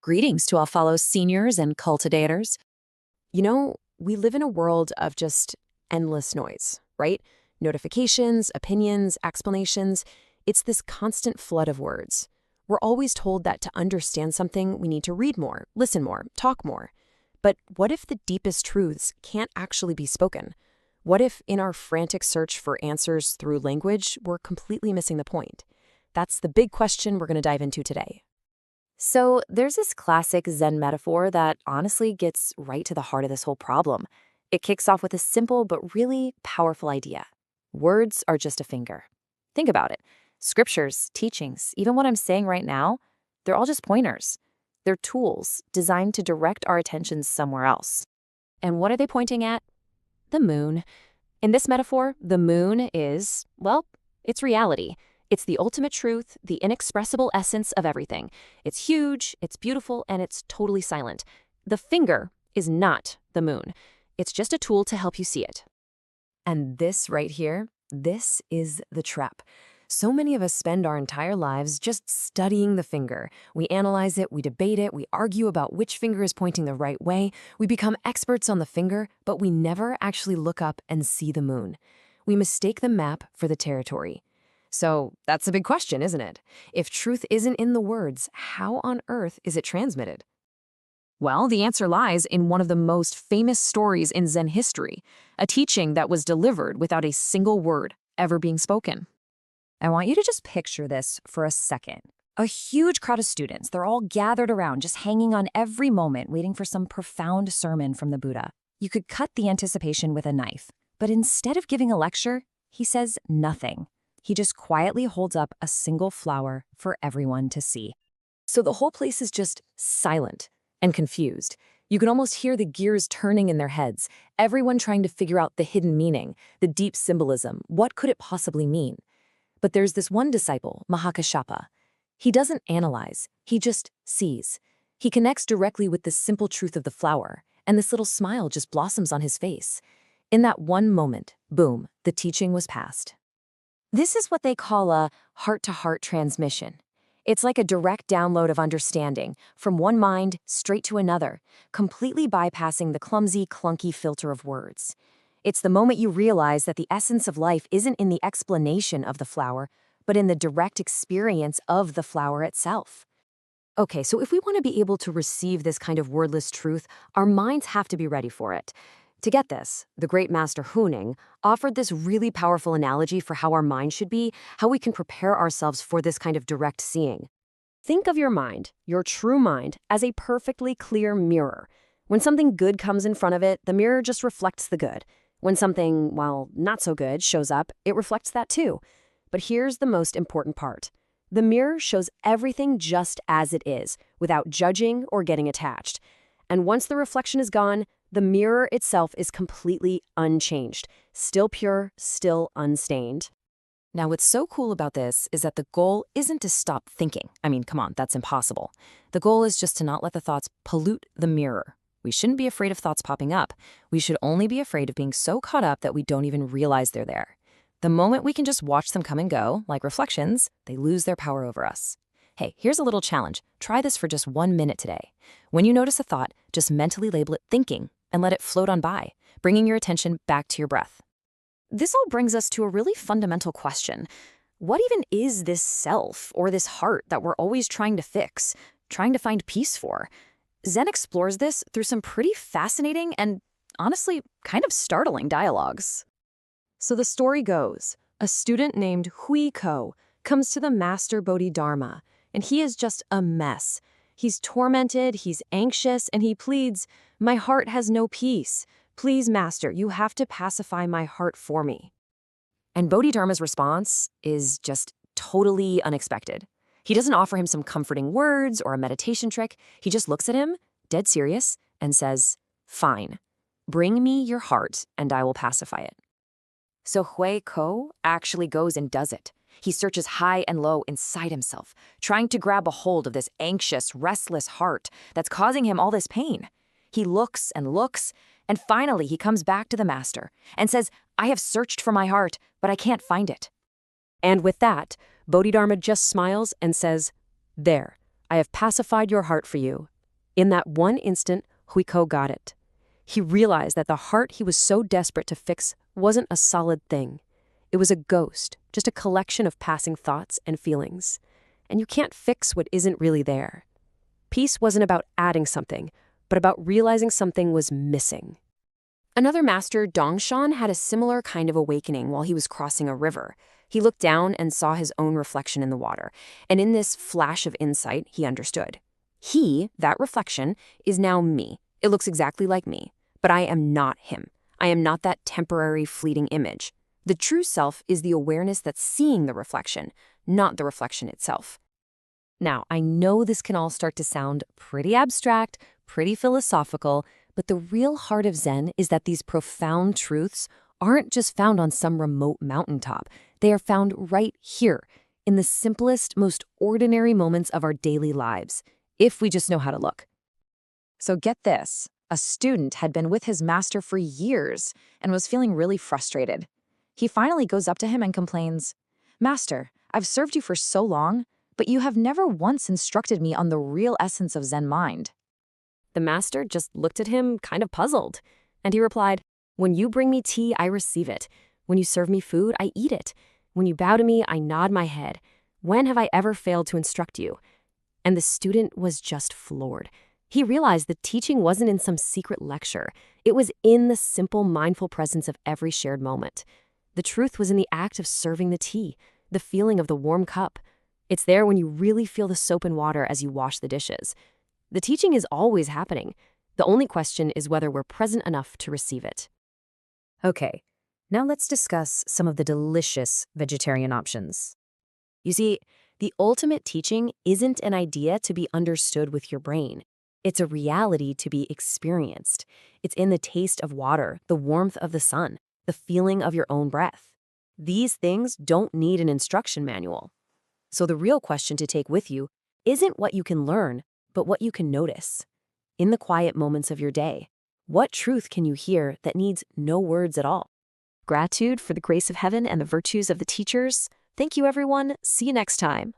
Greetings to all fellow seniors and cultivators. We live in a world of just endless noise, right? Notifications, opinions, explanations. It's this constant flood of words. We're always told that to understand something, we need to read more, listen more, talk more. But what if the deepest truths can't actually be spoken? What if in our frantic search for answers through language, we're completely missing the point? That's the big question we're going to dive into today. So there's this classic Zen metaphor that honestly gets right to the heart of this whole problem. It kicks off with a simple but really powerful idea. Words are just a finger. Think about it. Scriptures, teachings, even what I'm saying right now, they're all just pointers. They're tools designed to direct our attention somewhere else. And what are they pointing at? The moon. In this metaphor, the moon is, well, it's reality. It's the ultimate truth, the inexpressible essence of everything. It's huge, it's beautiful, and it's totally silent. The finger is not the moon. It's just a tool to help you see it. And this right here, this is the trap. So many of us spend our entire lives just studying the finger. We analyze it, we debate it, we argue about which finger is pointing the right way. We become experts on the finger, but we never actually look up and see the moon. We mistake the map for the territory. So that's a big question, isn't it? If truth isn't in the words, how on earth is it transmitted? Well, the answer lies in one of the most famous stories in Zen history, a teaching that was delivered without a single word ever being spoken. I want you to just picture this for a second. A huge crowd of students, they're all gathered around, just hanging on every moment, waiting for some profound sermon from the Buddha. You could cut the anticipation with a knife, but instead of giving a lecture, he says nothing. He just quietly holds up a single flower for everyone to see. So the whole place is just silent and confused. You can almost hear the gears turning in their heads, everyone trying to figure out the hidden meaning, the deep symbolism. What could it possibly mean? But there's this one disciple, Mahakasyapa. He doesn't analyze, he just sees. He connects directly with the simple truth of the flower, and this little smile just blossoms on his face. In that one moment, boom, the teaching was passed. This is what they call a heart-to-heart transmission. It's like a direct download of understanding from one mind straight to another, completely bypassing the clumsy, clunky filter of words. It's the moment you realize that the essence of life isn't in the explanation of the flower, but in the direct experience of the flower itself. Okay, so if we want to be able to receive this kind of wordless truth, our minds have to be ready for it. To get this, the great master Huning offered this really powerful analogy for how our mind should be, how we can prepare ourselves for this kind of direct seeing. Think of your mind, your true mind, as a perfectly clear mirror. When something good comes in front of it, the mirror just reflects the good. When something, well, not so good shows up, it reflects that too. But here's the most important part. The mirror shows everything just as it is, without judging or getting attached. And once the reflection is gone, the mirror itself is completely unchanged, still pure, still unstained. Now, what's so cool about this is that the goal isn't to stop thinking. I mean, come on, that's impossible. The goal is just to not let the thoughts pollute the mirror. We shouldn't be afraid of thoughts popping up. We should only be afraid of being so caught up that we don't even realize they're there. The moment we can just watch them come and go, like reflections, they lose their power over us. Hey, here's a little challenge. Try this for just 1 minute today. When you notice a thought, just mentally label it thinking and let it float on by, bringing your attention back to your breath. This all brings us to a really fundamental question. What even is this self or this heart that we're always trying to fix, trying to find peace for? Zen explores this through some pretty fascinating and, honestly, kind of startling dialogues. So the story goes, a student named Hui Ko comes to the master Bodhidharma, and he is just a mess. He's tormented, he's anxious, and he pleads, "My heart has no peace. Please, master, you have to pacify my heart for me." And Bodhidharma's response is just totally unexpected. He doesn't offer him some comforting words or a meditation trick. He just looks at him, dead serious, and says, "Fine, bring me your heart and I will pacify it." So Hui Ko actually goes and does it. He searches high and low inside himself, trying to grab a hold of this anxious, restless heart that's causing him all this pain. He looks, and finally he comes back to the master and says, "I have searched for my heart, but I can't find it." And with that, Bodhidharma just smiles and says, "There, I have pacified your heart for you. In that one instant, Huiko got it. He realized that the heart he was so desperate to fix wasn't a solid thing. It was a ghost, just a collection of passing thoughts and feelings. And you can't fix what isn't really there. Peace wasn't about adding something, but about realizing something was missing. Another master, Dongshan, had a similar kind of awakening while he was crossing a river. He looked down and saw his own reflection in the water, and in this flash of insight, he understood. He, that reflection, is now me. It looks exactly like me, but I am not him. I am not that temporary, fleeting image. The true self is the awareness that's seeing the reflection, not the reflection itself. Now, I know this can all start to sound pretty abstract, pretty philosophical, but the real heart of Zen is that these profound truths aren't just found on some remote mountaintop. They are found right here, in the simplest, most ordinary moments of our daily lives, if we just know how to look. So get this, a student had been with his master for years and was feeling really frustrated. He finally goes up to him and complains, "Master, I've served you for so long, but you have never once instructed me on the real essence of Zen mind." The master just looked at him, kind of puzzled, and he replied, "When you bring me tea, I receive it. When you serve me food, I eat it. When you bow to me, I nod my head. When have I ever failed to instruct you?" And the student was just floored. He realized the teaching wasn't in some secret lecture. It was in the simple, mindful presence of every shared moment. The truth was in the act of serving the tea, the feeling of the warm cup. It's there when you really feel the soap and water as you wash the dishes. The teaching is always happening. The only question is whether we're present enough to receive it. Okay, now let's discuss some of the delicious vegetarian options. You see, the ultimate teaching isn't an idea to be understood with your brain. It's a reality to be experienced. It's in the taste of water, the warmth of the sun, the feeling of your own breath. These things don't need an instruction manual. So the real question to take with you isn't what you can learn, but what you can notice. In the quiet moments of your day, what truth can you hear that needs no words at all? Gratitude for the grace of heaven and the virtues of the teachers. Thank you, everyone. See you next time.